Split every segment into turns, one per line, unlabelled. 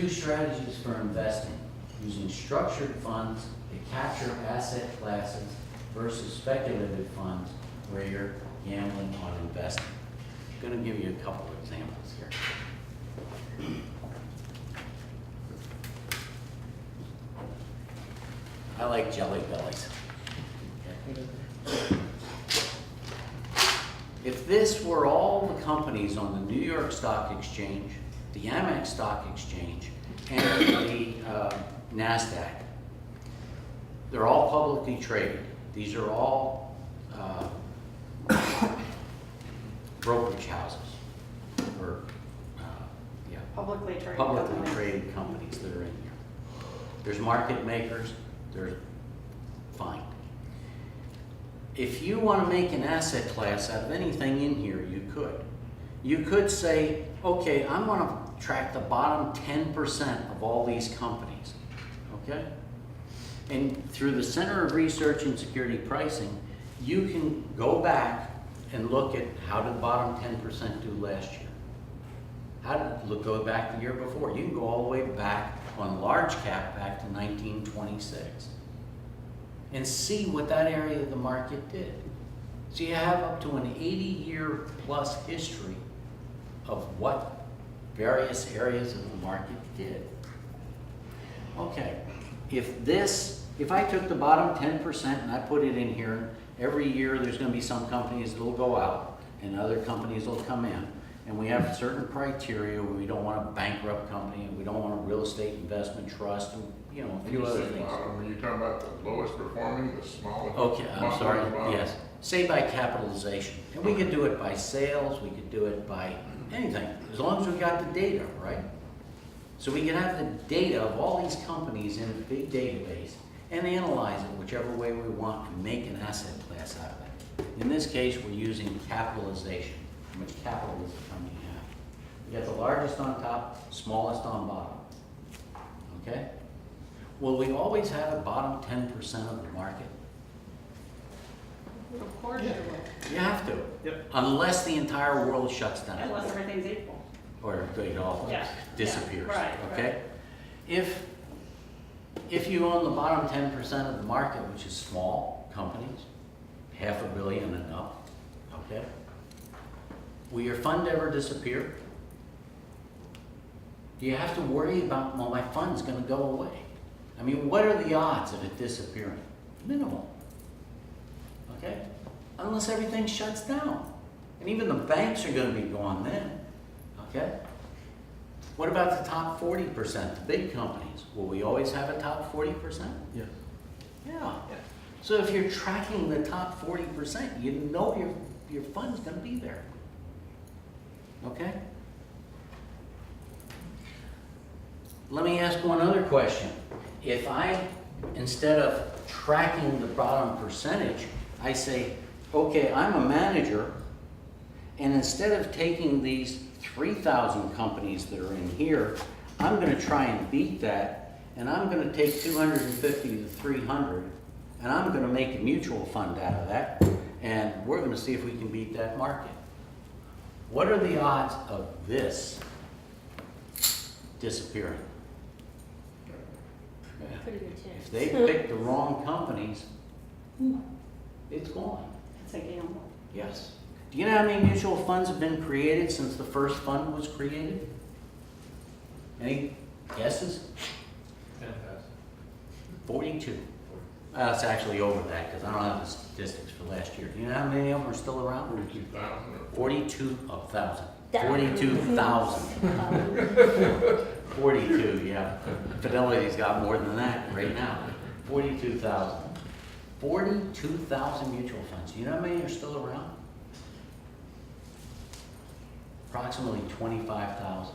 Two strategies for investing: using structured funds to capture asset classes versus speculative funds where you're gambling on investing. I'm going to give you a couple of examples here. I like Jelly Bellies. Okay. If this were all the companies on the New York Stock Exchange, the Amex Stock Exchange, and the NASDAQ, they're all publicly traded. These are all brokerage houses, or
Publicly traded
publicly
companies.
traded companies that are in here. There's market makers, there's fine. If you want to make an asset class out of anything in here, you could. You could say, okay, I'm going to track the bottom 10% of all these companies, okay? And through the Center of Research and Security Pricing, you can go back and look at how did the bottom 10% do last year. How did it go back the year before? You can go all the way back on large cap back to 1926 and see what that area of the market did. So you have up to an 80-year plus history of what various areas of the market did. Okay, if I took the bottom 10% and I put it in here, every year there's going to be some companies that will go out and other companies will come in. And we have certain criteria where we don't want a bankrupt company and we don't want a real estate investment trust and, you know, a few other things.
When you talk about the lowest performing, the smallest.
Okay, I'm sorry, yes. Say by capitalization. And we could do it by sales, we could do it by anything, as long as we got the data, right? So we can have the data of all these companies in a big database and analyze it whichever way we want and make an asset class out of it. In this case, we're using capitalization. How much capital does the company have? You got the largest on top, smallest on bottom. Okay? Will we always have a bottom 10% of the market?
Of course you will,
You have to.
Yep.
Unless the entire world shuts down.
unless everything's equal.
Or it all
Yeah,
disappears.
yeah, right,
Okay? If you own the bottom 10% of the market, which is small companies, $500 million and up, okay? Will your fund ever disappear? Do you have to worry about, well, my fund's going to go away? I mean, what are the odds of it disappearing? Minimal. Okay? Unless everything shuts down. And even the banks are going to be gone then. Okay? What about the top 40%, the big companies? Will we always have a top 40%?
Yes.
Yeah. So if you're tracking the top 40%, you know your fund's going to be there. Okay? Let me ask one other question. If I, instead of tracking the bottom percentage, I say, okay, I'm a manager, and instead of taking these 3,000 companies that are in here, I'm going to try and beat that, and I'm going to take 250 to 300, and I'm going to make a mutual fund out of that, and we're going to see if we can beat that market. What are the odds of this disappearing?
Pretty good chance.
If they pick the wrong companies, it's gone.
It's a gamble.
Yes. Do you know how many mutual funds have been created since the first fund was created? Any guesses? 42. It's actually over that because I don't have the statistics for last year. Do you know how many of them are still around?
42,000.
42,000. 42,000. 42, yeah. Fidelity's got more than that right now. 42,000. 42,000 mutual funds. Do you know how many are still around? Approximately 25,000.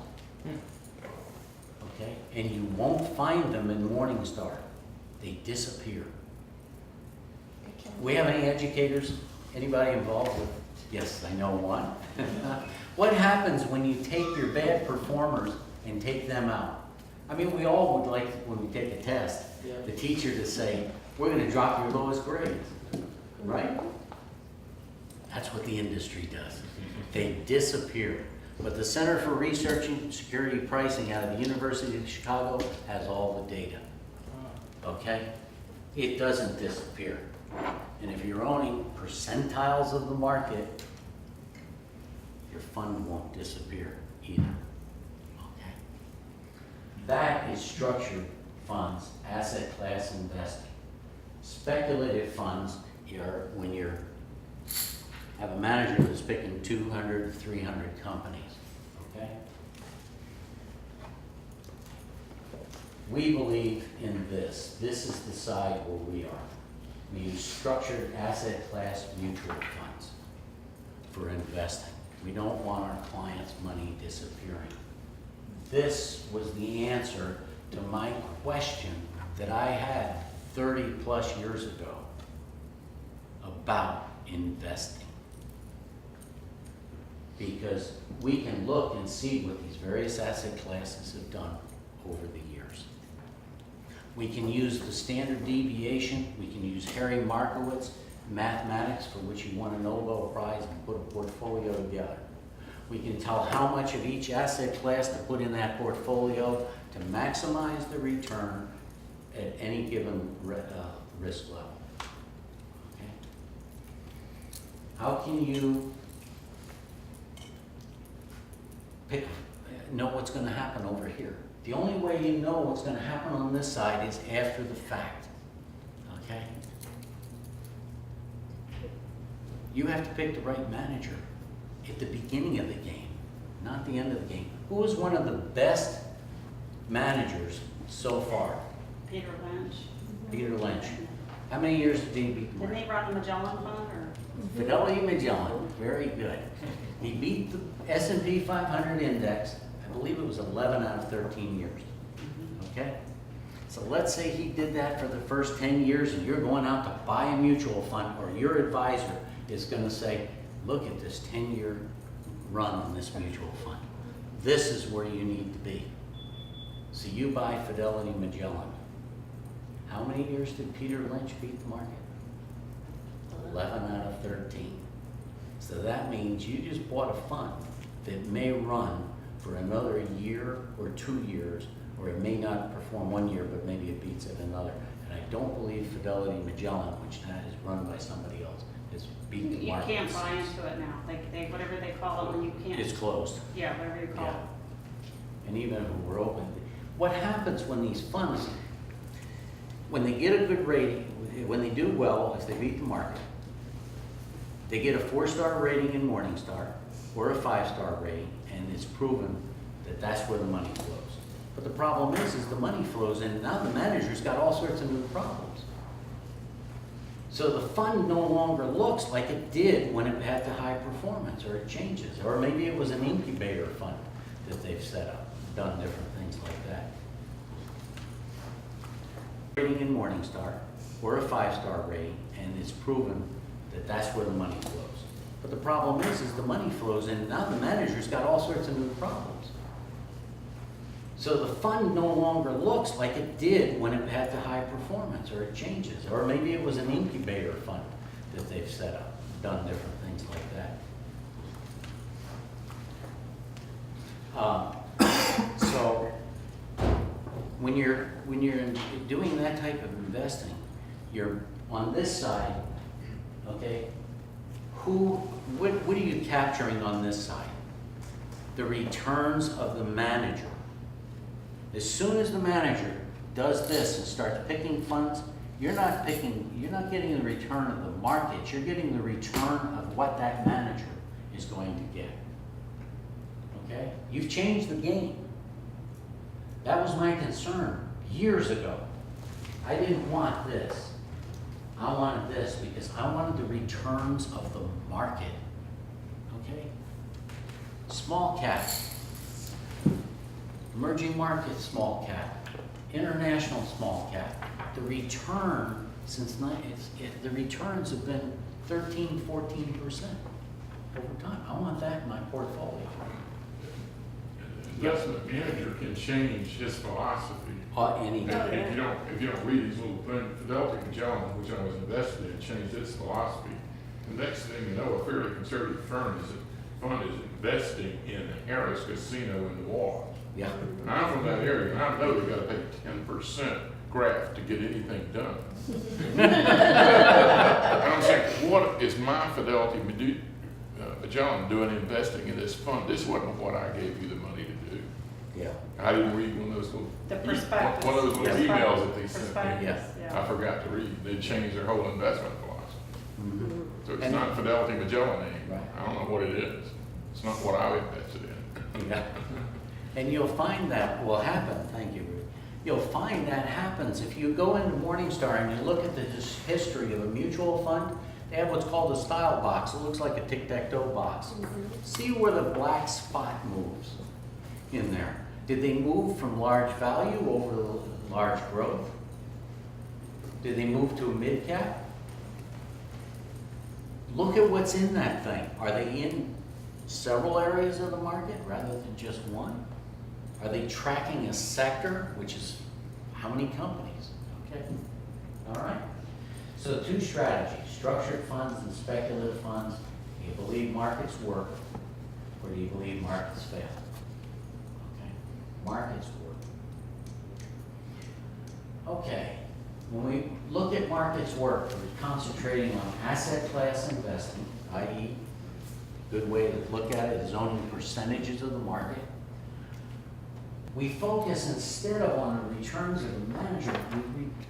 Okay? And you won't find them in Morningstar. They disappear. We have any educators? Anybody involved with? Yes, I know one. What happens when you take your bad performers and take them out? I mean, we all would like, when we take a test, the teacher to say, we're going to drop your lowest grades, right? That's what the industry does. They disappear. But the Center for Research and Security Pricing out of the University of Chicago has all the data, okay? It doesn't disappear. And if you're owning percentiles of the market, your fund won't disappear either, okay? That is structured funds, asset class investing. Speculative funds are when you're have a manager that's picking 200, 300 companies, okay? We believe in this. This is the side where we are. We use structured asset class mutual funds for investing. We don't want our clients' money disappearing. This was the answer to my question that I had 30 plus years ago about investing. Because we can look and see what these various asset classes have done over the years. We can use the standard deviation, we can use Harry Markowitz mathematics, for which he won a Nobel Prize, and put a portfolio together. We can tell how much of each asset class to put in that portfolio to maximize the return at any given risk level. Okay? How can you know what's going to happen over here? The only way you know what's going to happen on this side is after the fact, okay? You have to pick the right manager at the beginning of the game, not the end of the game. Who is one of the best managers so far?
Peter Lynch.
Peter Lynch. How many years did he beat the
Didn't
market?
they run the Magellan Fund or?
Fidelity Magellan, very good. He beat the S&P 500 index, I believe it was 11 out of 13 years, okay? So let's say he did that for the first 10 years and you're going out to buy a mutual fund, or your advisor is gonna say, look at this 10-year run on this mutual fund. This is where you need to be. So you buy Fidelity Magellan. How many years did Peter Lynch beat the market? 11 out of 13. So that means you just bought a fund that may run for another year or 2 years, or it may not perform 1 year, but maybe it beats it another. And I don't believe Fidelity Magellan, which now is run by somebody else, has beat the
You
market.
can't buy into it now, like they, whatever they call it when you can't.
It's closed.
Yeah, whatever you call
Yeah.
it.
And even if it were open, what happens when these funds, when they get a good rating, when they do well, if they beat the market, they get a 4-star rating in Morningstar or a 5-star rating, and it's proven that that's where the money flows. But the problem is the money flows in, and now the manager's got all sorts of new problems. So the fund no longer looks like it did when it had the high performance, or it changes. Or maybe it was an incubator fund that they've set up, done different things like that. Rating in Morningstar or a 5-star rating, and it's proven that that's where the money flows. But the problem is the money flows in, and now the manager's got all sorts of new problems. So the fund no longer looks like it did when it had the high performance, or it changes. Or maybe it was an incubator fund that they've set up, done different things like that. So when you're doing that type of investing, you're on this side, okay? What are you capturing on this side? The returns of the manager. As soon as the manager does this and starts picking funds, you're not getting the return of the market, you're getting the return of what that manager is going to get. Okay? You've changed the game. That was my concern years ago. I didn't want this. I wanted this because I wanted the returns of the market. Okay? Small cap. Emerging market small cap. International small cap. The return the returns have been 13, 14% over time. I want that in my portfolio.
Investment manager can change his philosophy.
Anytime.
If you don't read his little thing, Fidelity Magellan, which I was invested in, changed its philosophy. The next thing you know, a fairly conservative firm fund is investing in the Harris Casino in New Orleans.
Yeah,
And I'm from that area, and I know they gotta pay 10% graft to get anything done. And I'm saying, what is my Fidelity Magellan doing investing in this fund? This wasn't what I gave you the money to do.
yeah,
I didn't read one of those little,
The prospectus.
one of those little emails that they sent me.
Prospectus, yeah.
I forgot to read. They changed their whole investment philosophy.
mhm,
So it's
And-
not Fidelity Magellan anymore.
Right.
I don't know what it is. It's not what I invested in.
yeah. And you'll find that will happen, thank you, Ruth. You'll find that happens. If you go into Morningstar and you look at the history of a mutual fund, they have what's called a style box. It looks like a tic-tac-toe box. See where the black spot moves in there. Did they move from large value over large growth? Did they move to a mid cap? Look at what's in that thing. Are they in several areas of the market rather than just one? Are they tracking a sector, which is how many companies? Okay, all right. So two strategies, structured funds and speculative funds. Do you believe markets work or do you believe markets fail? Okay, markets work. Okay, when we look at markets work, we're concentrating on asset class investing, i.e. good way to look at it is owning percentages of the market. We focus instead of on the returns of the manager,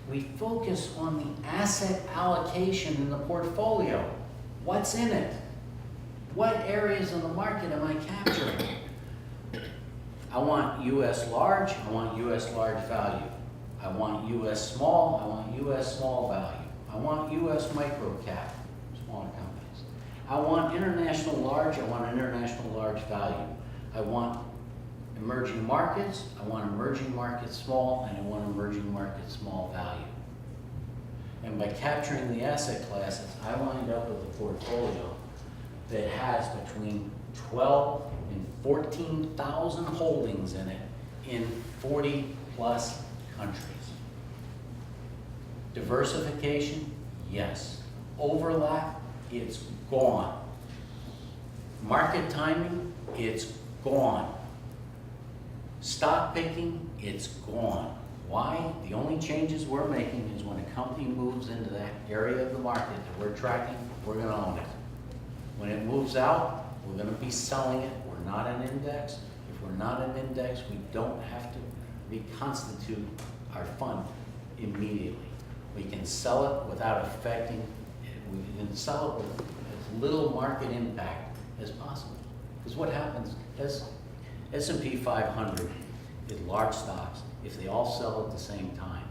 we focus on the asset allocation in the portfolio. What's in it? What areas of the market am I capturing? I want US large, I want US large value. I want US small, I want US small value. I want US micro cap, smaller companies. I want international large, I want international large value. I want emerging markets, I want emerging markets small, and I want emerging markets small value. And by capturing the asset classes, I wind up with a portfolio that has between 12 and 14,000 holdings in it in 40 plus countries. Diversification, yes. Overlap, it's gone. Market timing, it's gone. Stock picking, it's gone. Why? The only changes we're making is when a company moves into that area of the market that we're tracking, we're gonna own it. When it moves out, we're gonna be selling it. We're not an index. If we're not an index, we don't have to reconstitute our fund immediately. We can sell it without affecting, we can sell it with as little market impact as possible. Because what happens, S&P 500 is large stocks. If they all sell at the same time,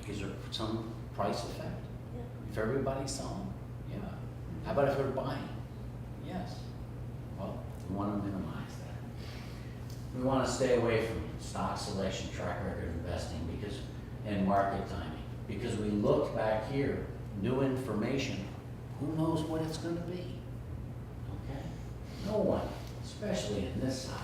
is there some price effect? If everybody's selling, yeah. How about if they're buying? Yes. Well, we want to minimize that. We want to stay away from stock selection, track record investing, and market timing. Because we look back here, new information, who knows what it's going to be? Okay? No one, especially in this side.